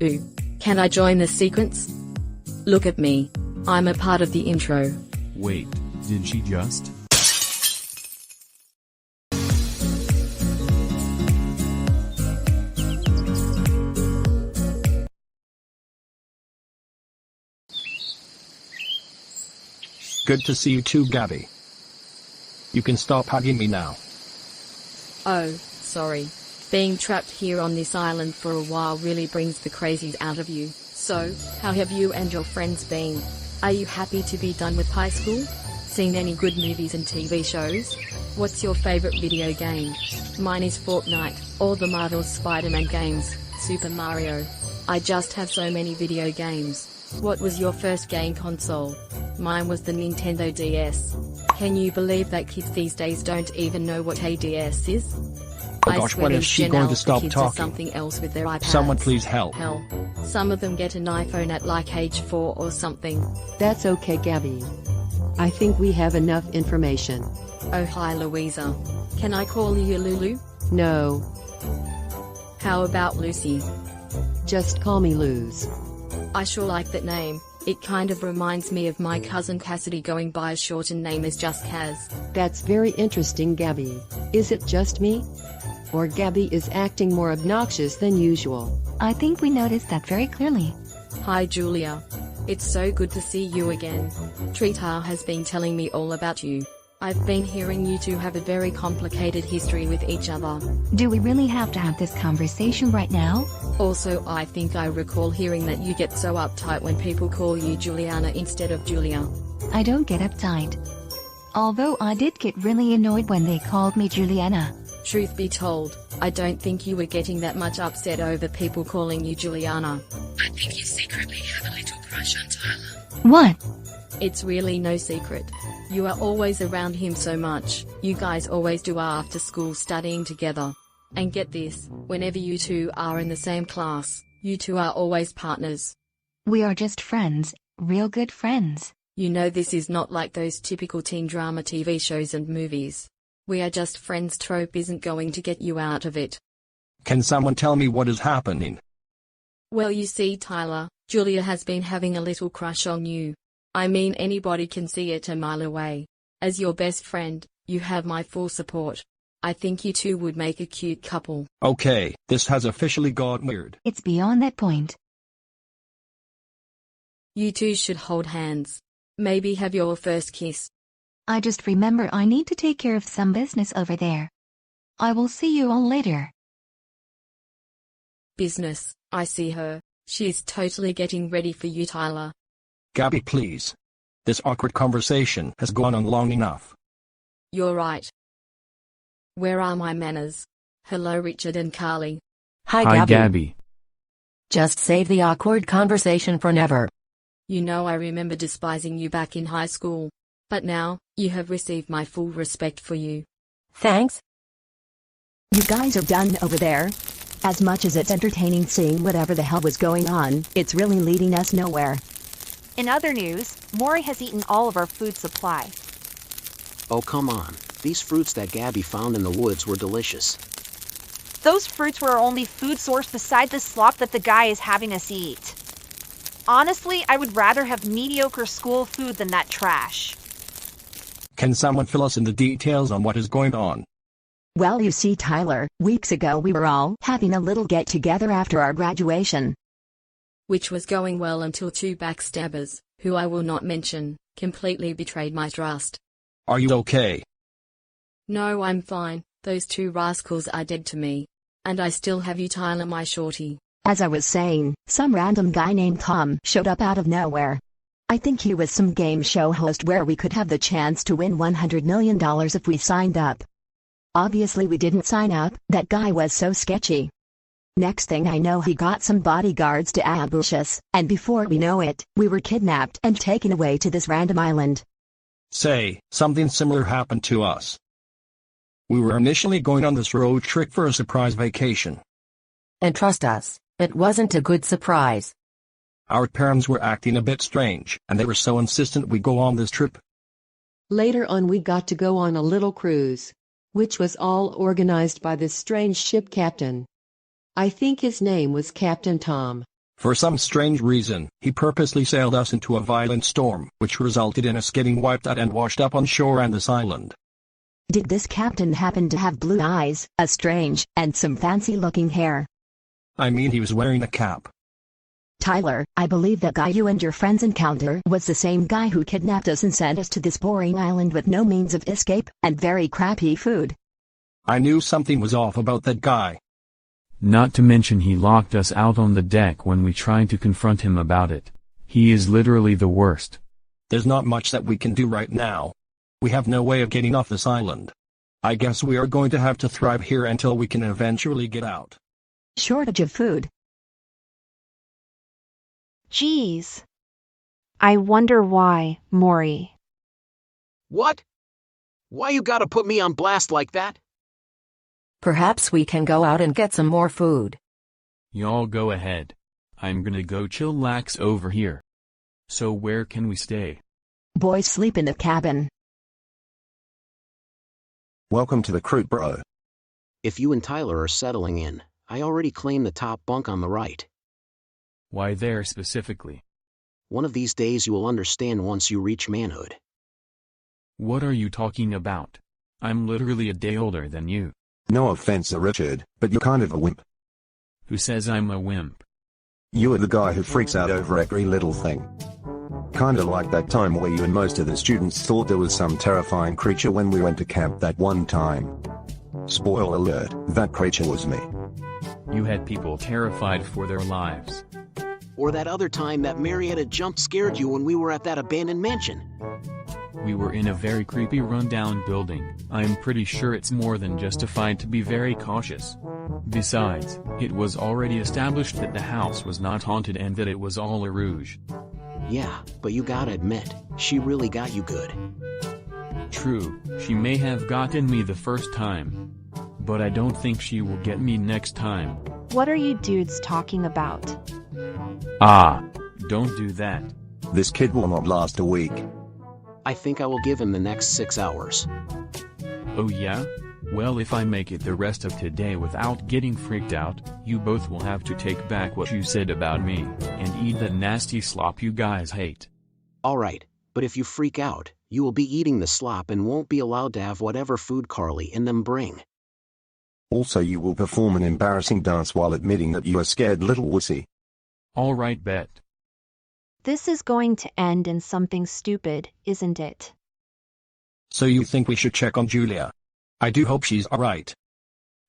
Ooh. Can I join the sequence? Look at me. I'm a part of the intro. Wait, did she just? Good to see you too, Gabby. You can stop hugging me now. Oh, sorry. Being trapped here on this island for a while really brings the crazies out of you. So, how have you and your friends been? Are you happy to be done with high school? Seen any good movies and TV shows? What's your favorite video game? Mine is Fortnite, all the Marvel Spider-Man games, Super Mario. I just have so many video games. What was your first game console? Mine was the Nintendo DS. Can you believe that kids these days don't even know what a DS is? Oh gosh, when is she going to stop kids talking? Are something else with their iPads. Someone please help. Hell, some of them get an iPhone at like age 4 or something. That's okay, Gabby. I think we have enough information. Oh hi Louisa. Can I call you Lulu? No. How about Lucy? Just call me Luz. I sure like that name. It kind of reminds me of my cousin Cassidy going by a shortened name as just Kaz. That's very interesting, Gabby. Is it just me? Or Gabby is acting more obnoxious than usual? I think we noticed that very clearly. Hi Julia. It's so good to see you again. Trita has been telling me all about you. I've been hearing you two have a very complicated history with each other. Do we really have to have this conversation right now? Also, I think I recall hearing that you get so uptight when people call you Juliana instead of Julia. I don't get uptight. Although I did get really annoyed when they called me Juliana. Truth be told, I don't think you were getting that much upset over people calling you Juliana. I think you secretly have a little crush on Tyler. What? It's really no secret. You are always around him so much. You guys always do after school studying together. And get this, whenever you two are in the same class, you two are always partners. We are just friends, real good friends. You know this is not like those typical teen drama TV shows and movies. We are just friends trope isn't going to get you out of it. Can someone tell me what is happening? Well you see Tyler, Julia has been having a little crush on you. I mean anybody can see it a mile away. As your best friend, you have my full support. I think you two would make a cute couple. Okay, this has officially gone weird. It's beyond that point. You two should hold hands. Maybe have your first kiss. I just remember I need to take care of some business over there. I will see you all later. Business, I see her. She's totally getting ready for you, Tyler. Gabby, please. This awkward conversation has gone on long enough. You're right. Where are my manners? Hello Richard and Carly. Hi, Gabby. Just save the awkward conversation for never. You know I remember despising you back in high school. But now, you have received my full respect for you. Thanks. You guys are done over there? As much as it's entertaining seeing whatever the hell was going on, it's really leading us nowhere. In other news, Maury has eaten all of our food supply. Oh come on, these fruits that Gabby found in the woods were delicious. Those fruits were our only food source beside the slop that the guy is having us eat. Honestly, I would rather have mediocre school food than that trash. Can someone fill us in the details on what is going on? Well, you see, Tyler, weeks ago we were all having a little get-together after our graduation. Which was going well until two backstabbers, who I will not mention, completely betrayed my trust. Are you okay? No, I'm fine. Those two rascals are dead to me. And I still have you, Tyler, my shorty. As I was saying, some random guy named Tom showed up out of nowhere. I think he was some game show host where we could have the chance to win $100 million if we signed up. Obviously we didn't sign up, that guy was so sketchy. Next thing I know he got some bodyguards to ambush us, and before we know it, we were kidnapped and taken away to this random island. Say, something similar happened to us. We were initially going on this road trip for a surprise vacation. And trust us, it wasn't a good surprise. Our parents were acting a bit strange, and they were so insistent we go on this trip. Later on we got to go on a little cruise, which was all organized by this strange ship captain. I think his name was Captain Tom. For some strange reason, he purposely sailed us into a violent storm, which resulted in us getting wiped out and washed up on shore on this island. Did this captain happen to have blue eyes, a strange, and some fancy-looking hair? I mean, he was wearing a cap. Tyler, I believe that guy you and your friends encounter was the same guy who kidnapped us and sent us to this boring island with no means of escape, and very crappy food. I knew something was off about that guy. Not to mention he locked us out on the deck when we tried to confront him about it. He is literally the worst. There's not much that we can do right now. We have no way of getting off this island. I guess we are going to have to thrive here until we can eventually get out. Shortage of food. Geez. I wonder why, Maury. What? Why you gotta put me on blast like that? Perhaps we can go out and get some more food. Y'all go ahead. I'm gonna go chillax over here. So where can we stay? Boys sleep in the cabin. Welcome to the crew, bro. If you and Tyler are settling in, I already claimed the top bunk on the right. Why there specifically? One of these days you will understand once you reach manhood. What are you talking about? I'm literally a day older than you. No offense, Richard, but you're kind of a wimp. Who says I'm a wimp? You are the guy who freaks out over every little thing. Kinda like that time where you and most of the students thought there was some terrifying creature when we went to camp that one time. Spoiler alert, that creature was me. You had people terrified for their lives. Or that other time that Marietta jump scared you when we were at that abandoned mansion. We were in a very creepy rundown building. I'm pretty sure it's more than justified to be very cautious. Besides, it was already established that the house was not haunted and that it was all a ruse. Yeah, but you gotta admit, she really got you good. True, she may have gotten me the first time. But I don't think she will get me next time. What are you dudes talking about? Ah, don't do that. This kid will not last a week. I think I will give him the next 6 hours. Oh yeah? Well, if I make it the rest of today without getting freaked out, you both will have to take back what you said about me, and eat that nasty slop you guys hate. Alright, but if you freak out, you will be eating the slop and won't be allowed to have whatever food Carly and them bring. Also, you will perform an embarrassing dance while admitting that you are scared little wussy. Alright, bet. This is going to end in something stupid, isn't it? So you think we should check on Julia? I do hope she's alright.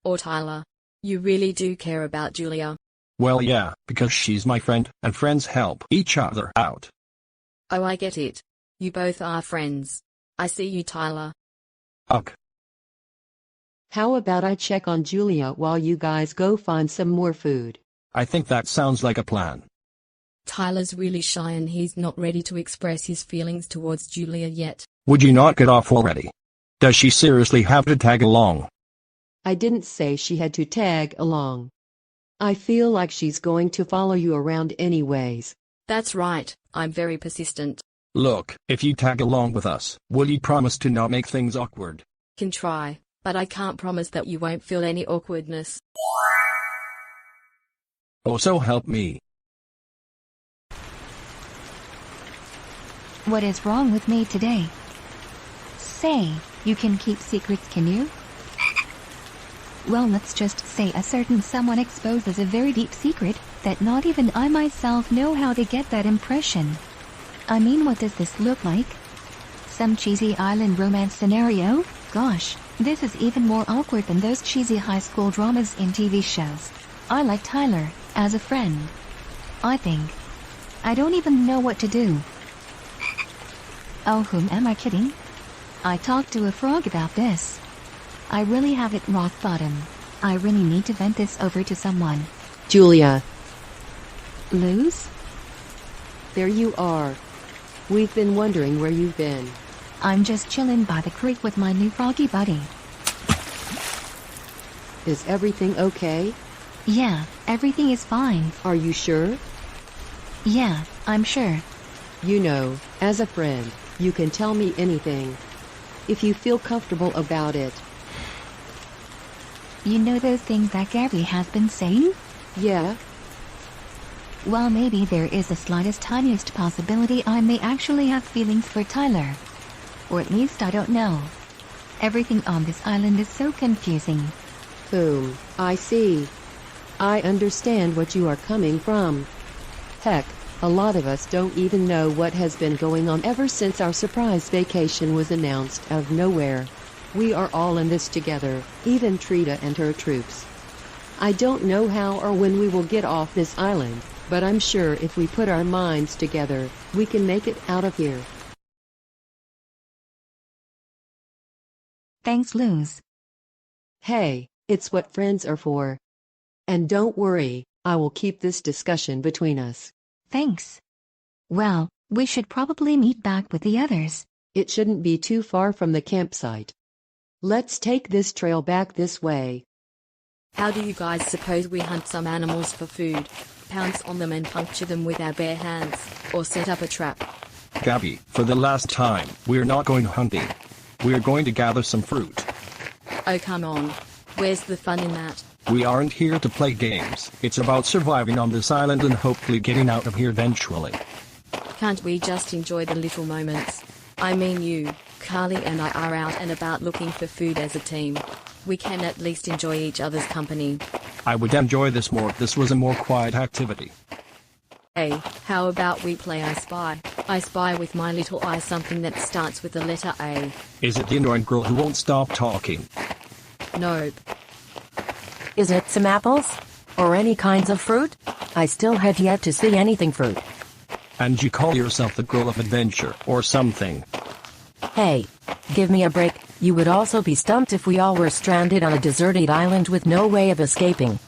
Or Tyler. You really do care about Julia. Well, yeah, because she's my friend, and friends help each other out. Oh, I get it. You both are friends. I see you, Tyler. Ugh. How about I check on Julia while you guys go find some more food? I think that sounds like a plan. Tyler's really shy and he's not ready to express his feelings towards Julia yet. Would you not get off already? Does she seriously have to tag along? I didn't say she had to tag along. I feel like she's going to follow you around anyways. That's right, I'm very persistent. Look, if you tag along with us, will you promise to not make things awkward? Can try, but I can't promise that you won't feel any awkwardness. Oh, so help me. What is wrong with me today? Say, you can keep secrets, can you? Well, let's just say a certain someone exposes a very deep secret that not even I myself know how to get that impression. I mean, what does this look like? Some cheesy island romance scenario? Gosh, this is even more awkward than those cheesy high school dramas in TV shows. I like Tyler as a friend. I think. I don't even know what to do. Oh, whom am I kidding? I talked to a frog about this. I really have it rock bottom. I really need to vent this over to someone. Julia. Luz? There you are. We've been wondering where you've been. I'm just chilling by the creek with my new froggy buddy. Is everything okay? Yeah, everything is fine. Are you sure? Yeah, I'm sure. You know, as a friend, you can tell me anything. If you feel comfortable about it. You know those things that Gabby has been saying? Yeah. Well, maybe there is the slightest tiniest possibility I may actually have feelings for Tyler. Or at least I don't know. Everything on this island is so confusing. I see. I understand what you are coming from. Heck, a lot of us don't even know what has been going on ever since our surprise vacation was announced out of nowhere. We are all in this together, even Trita and her troops. I don't know how or when we will get off this island, but I'm sure if we put our minds together, we can make it out of here. Thanks, Luz. Hey, it's what friends are for. And don't worry, I will keep this discussion between us. Thanks. Well, we should probably meet back with the others. It shouldn't be too far from the campsite. Let's take this trail back this way. How do you guys suppose we hunt some animals for food? Pounce on them and puncture them with our bare hands, or set up a trap? Gabby, for the last time, we're not going hunting. We're going to gather some fruit. Oh come on. Where's the fun in that? We aren't here to play games. It's about surviving on this island and hopefully getting out of here eventually. Can't we just enjoy the little moments? I mean you, Carly and I are out and about looking for food as a team. We can at least enjoy each other's company. I would enjoy this more if this was a more quiet activity. Hey, how about we play I Spy? I spy with my little eye something that starts with the letter A. Is it the annoying girl who won't stop talking? Nope. Is it some apples? Or any kinds of fruit? I still have yet to see anything fruit. And you call yourself the girl of adventure, or something. Hey, give me a break. You would also be stumped if we all were stranded on a deserted island with no way of escaping.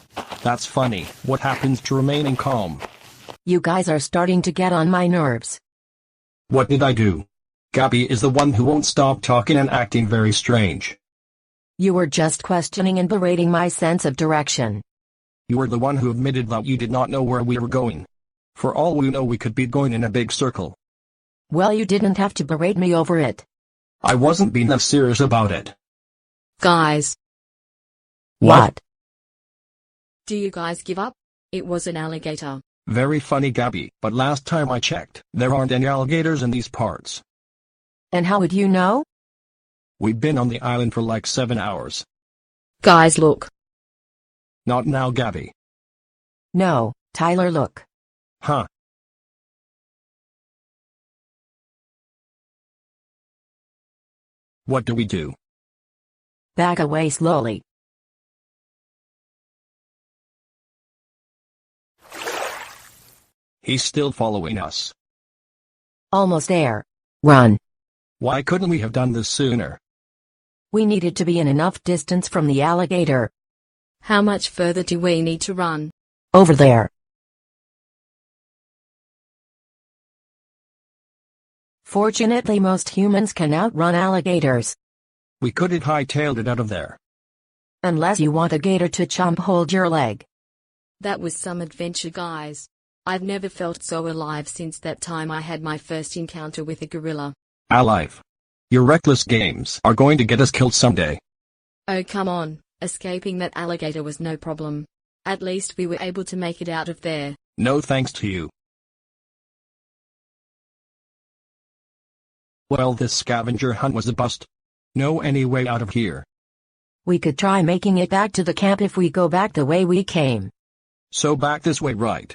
That's funny. What happens to remaining calm? You guys are starting to get on my nerves. What did I do? Gabby is the one who won't stop talking and acting very strange. You were just questioning and berating my sense of direction. You were the one who admitted that you did not know where we were going. For all we know, we could be going in a big circle. Well, you didn't have to berate me over it. I wasn't being that serious about it. Guys. What? Do you guys give up? It was an alligator. Very funny, Gabby, but last time I checked, there aren't any alligators in these parts. And how would you know? We've been on the island for like 7 hours. Guys, look. Not now, Gabby. No, Tyler, look. Huh. What do we do? Back away slowly. He's still following us. Almost there. Run. Why couldn't we have done this sooner? We needed to be in enough distance from the alligator. How much further do we need to run? Over there. Fortunately, most humans can outrun alligators. We could have hightailed it out of there. Unless you want a gator to chomp hold your leg. That was some adventure, guys. I've never felt so alive since that time I had my first encounter with a gorilla. Alive. Your reckless games are going to get us killed someday. Oh come on, escaping that alligator was no problem. At least we were able to make it out of there. No thanks to you. Well, this scavenger hunt was a bust. No any way out of here. We could try making it back to the camp if we go back the way we came. So back this way, right?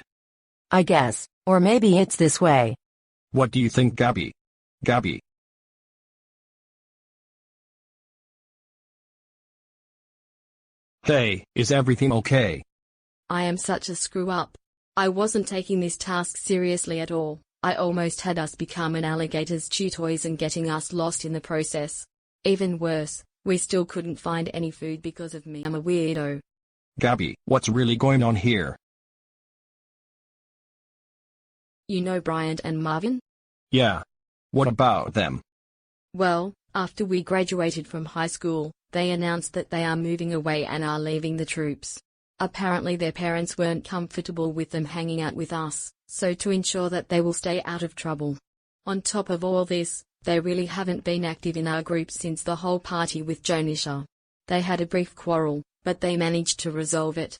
I guess, or maybe it's this way. What do you think, Gabby? Gabby. Hey, is everything okay? I am such a screw-up. I wasn't taking this task seriously at all. I almost had us become an alligator's chew toys and getting us lost in the process. Even worse, we still couldn't find any food because of me. I'm a weirdo. Gabby, what's really going on here? You know Bryant and Marvin? Yeah. What about them? Well, after we graduated from high school, they announced that they are moving away and are leaving the troops. Apparently their parents weren't comfortable with them hanging out with us, so to ensure that they will stay out of trouble. On top of all this, they really haven't been active in our group since the whole party with Jonisha. They had a brief quarrel, but they managed to resolve it.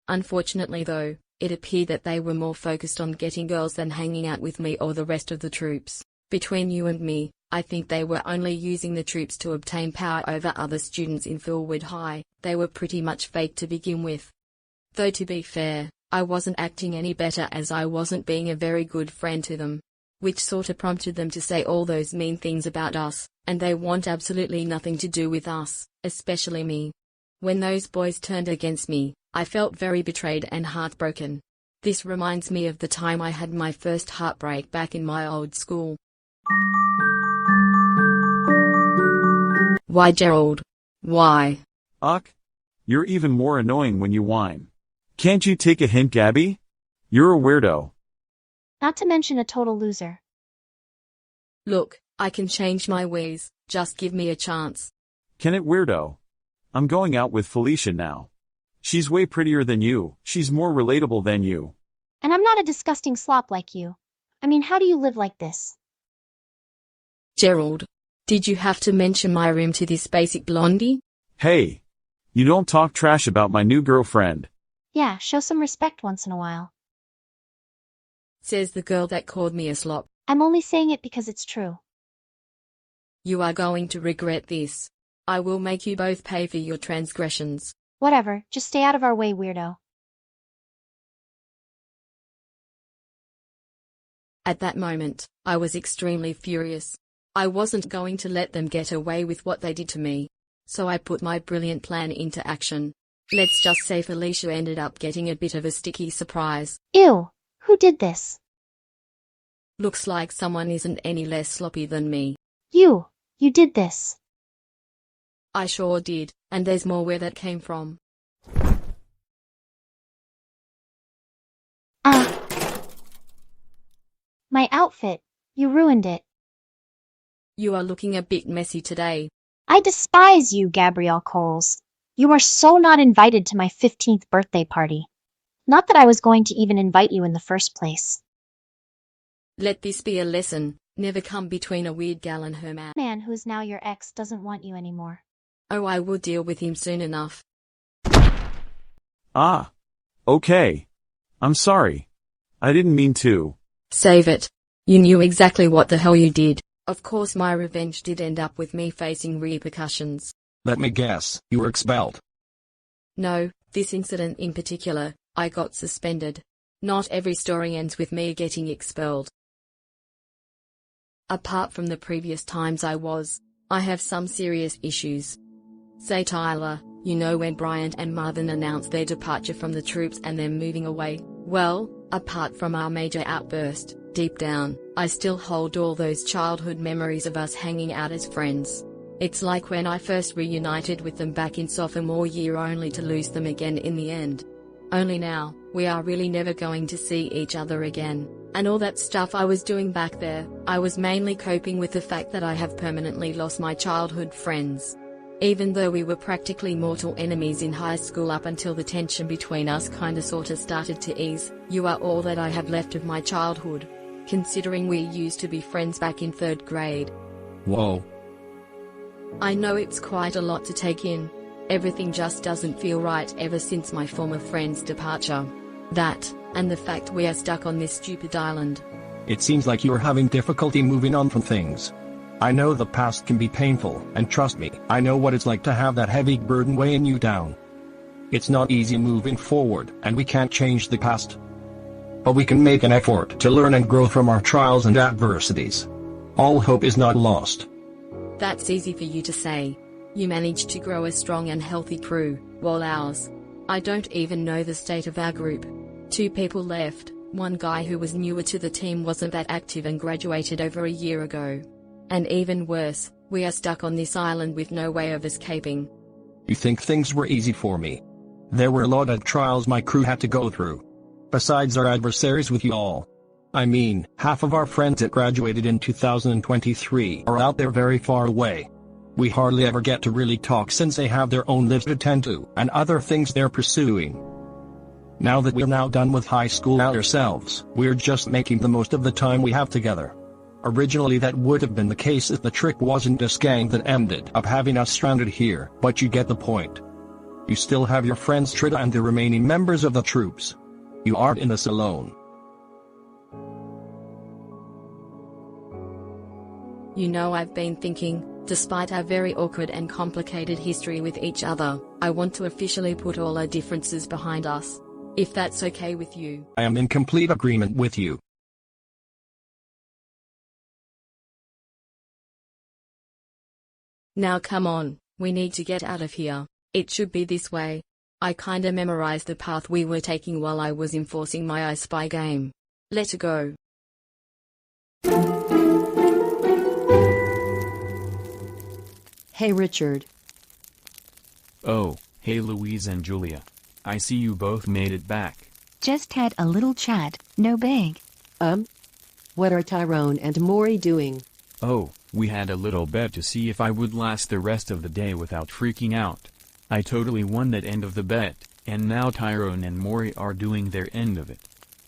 Unfortunately though, It appeared that they were more focused on getting girls than hanging out with me or the rest of the troops. Between you and me, I think they were only using the troops to obtain power over other students in Philwood High. They were pretty much fake to begin with. Though to be fair, I wasn't acting any better as I wasn't being a very good friend to them. Which sorta prompted them to say all those mean things about us, and they want absolutely nothing to do with us, especially me. When those boys turned against me, I felt very betrayed and heartbroken. This reminds me of the time I had my first heartbreak back in my old school. Why, Gerald? Why? Uck. You're even more annoying when you whine. Can't you take a hint, Gabby? You're a weirdo. Not to mention a total loser. Look, I can change my ways, just give me a chance. Can it, weirdo? I'm going out with Felicia now. She's way prettier than you, she's more relatable than you. And I'm not a disgusting slop like you. I mean, how do you live like this? Gerald, did you have to mention my room to this basic blondie? Hey, you don't talk trash about my new girlfriend. Yeah, show some respect once in a while. Says the girl that called me a slop. I'm only saying it because it's true. You are going to regret this. I will make you both pay for your transgressions. Whatever, just stay out of our way, weirdo. At that moment, I was extremely furious. I wasn't going to let them get away with what they did to me. So I put my brilliant plan into action. Let's just say Felicia ended up getting a bit of a sticky surprise. Ew, who did this? Looks like someone isn't any less sloppy than me. You did this. I sure did, and there's more where that came from. My outfit. You ruined it. You are looking a bit messy today. I despise you, Gabrielle Coles. You are so not invited to my 15th birthday party. Not that I was going to even invite you in the first place. Let this be a lesson. Never come between a weird gal and her man who is now your ex doesn't want you anymore. Oh, I will deal with him soon enough. Ah. Okay. I'm sorry. I didn't mean to. Save it. You knew exactly what the hell you did. Of course my revenge did end up with me facing repercussions. Let me guess, you were expelled. No, this incident in particular, I got suspended. Not every story ends with me getting expelled. Apart from the previous times I have some serious issues. Say Tyler, you know when Bryant and Marvin announced their departure from the troops and they're moving away? Well, apart from our major outburst, deep down, I still hold all those childhood memories of us hanging out as friends. It's like when I first reunited with them back in sophomore year only to lose them again in the end. Only now, we are really never going to see each other again. And all that stuff I was doing back there, I was mainly coping with the fact that I have permanently lost my childhood friends. Even though we were practically mortal enemies in high school up until the tension between us kinda sorta started to ease, you are all that I have left of my childhood. Considering we used to be friends back in 3rd grade. Whoa. I know it's quite a lot to take in. Everything just doesn't feel right ever since my former friend's departure. That, and the fact we are stuck on this stupid island. It seems like you are having difficulty moving on from things. I know the past can be painful, and trust me, I know what it's like to have that heavy burden weighing you down. It's not easy moving forward, and we can't change the past. But we can make an effort to learn and grow from our trials and adversities. All hope is not lost. That's easy for you to say. You managed to grow a strong and healthy crew, while ours. I don't even know the state of our group. 2 people left, one guy who was newer to the team wasn't that active and graduated over a year ago. And even worse, we are stuck on this island with no way of escaping. You think things were easy for me? There were a lot of trials my crew had to go through. Besides our adversaries with you all. I mean, half of our friends that graduated in 2023 are out there very far away. We hardly ever get to really talk since they have their own lives to tend to and other things they're pursuing. Now that we're now done with high school ourselves, we're just making the most of the time we have together. Originally that would have been the case if the trick wasn't this gang that ended up having us stranded here, but you get the point. You still have your friends Trita and the remaining members of the troops. You aren't in this alone. You know, I've been thinking, despite our very awkward and complicated history with each other, I want to officially put all our differences behind us. If that's okay with you. I am in complete agreement with you. Now come on, we need to get out of here. It should be this way. I kinda memorized the path we were taking while I was enforcing my I Spy game. Let's go. Hey Richard. Oh, hey Louise and Julia. I see you both made it back. Just had a little chat, no big. What are Tyrone and Maury doing? Oh, we had a little bet to see if I would last the rest of the day without freaking out. I totally won that end of the bet, and now Tyrone and Maury are doing their end of it.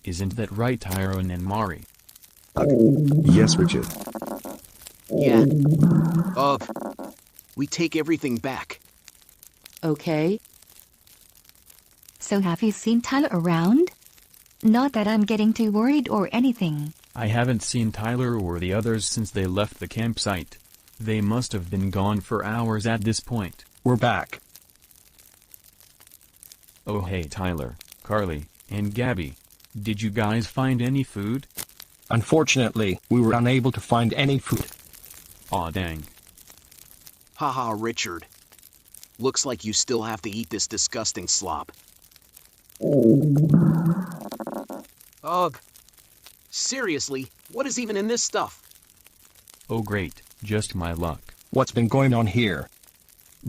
Isn't that right, Tyrone and Maury? Yes, Richard. Yeah. Ugh. We take everything back. Okay. So have you seen Tyler around? Not that I'm getting too worried or anything. I haven't seen Tyler or the others since they left the campsite. They must have been gone for hours at this point. We're back. Oh hey Tyler, Carly, and Gabby. Did you guys find any food? Unfortunately, we were unable to find any food. Aw dang. Haha, Richard. Looks like you still have to eat this disgusting slop. Ugh. Seriously, what is even in this stuff? Oh great, just my luck. What's been going on here?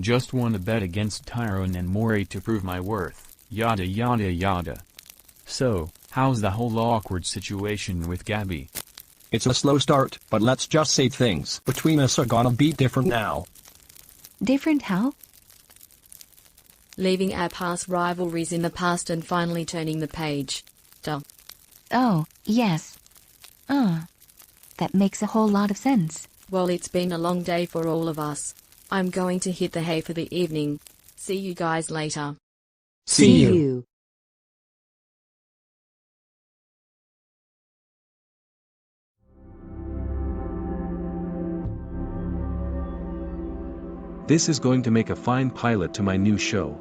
Just wanna bet against Tyrone and Maury to prove my worth, yada yada yada. So, how's the whole awkward situation with Gabby? It's a slow start, but let's just say things between us are gonna be different now. Different how? Leaving our past rivalries in the past and finally turning the page. Duh. Oh, yes. That makes a whole lot of sense. Well, it's been a long day for all of us. I'm going to hit the hay for the evening. See you guys later. See you. This is going to make a fine pilot to my new show.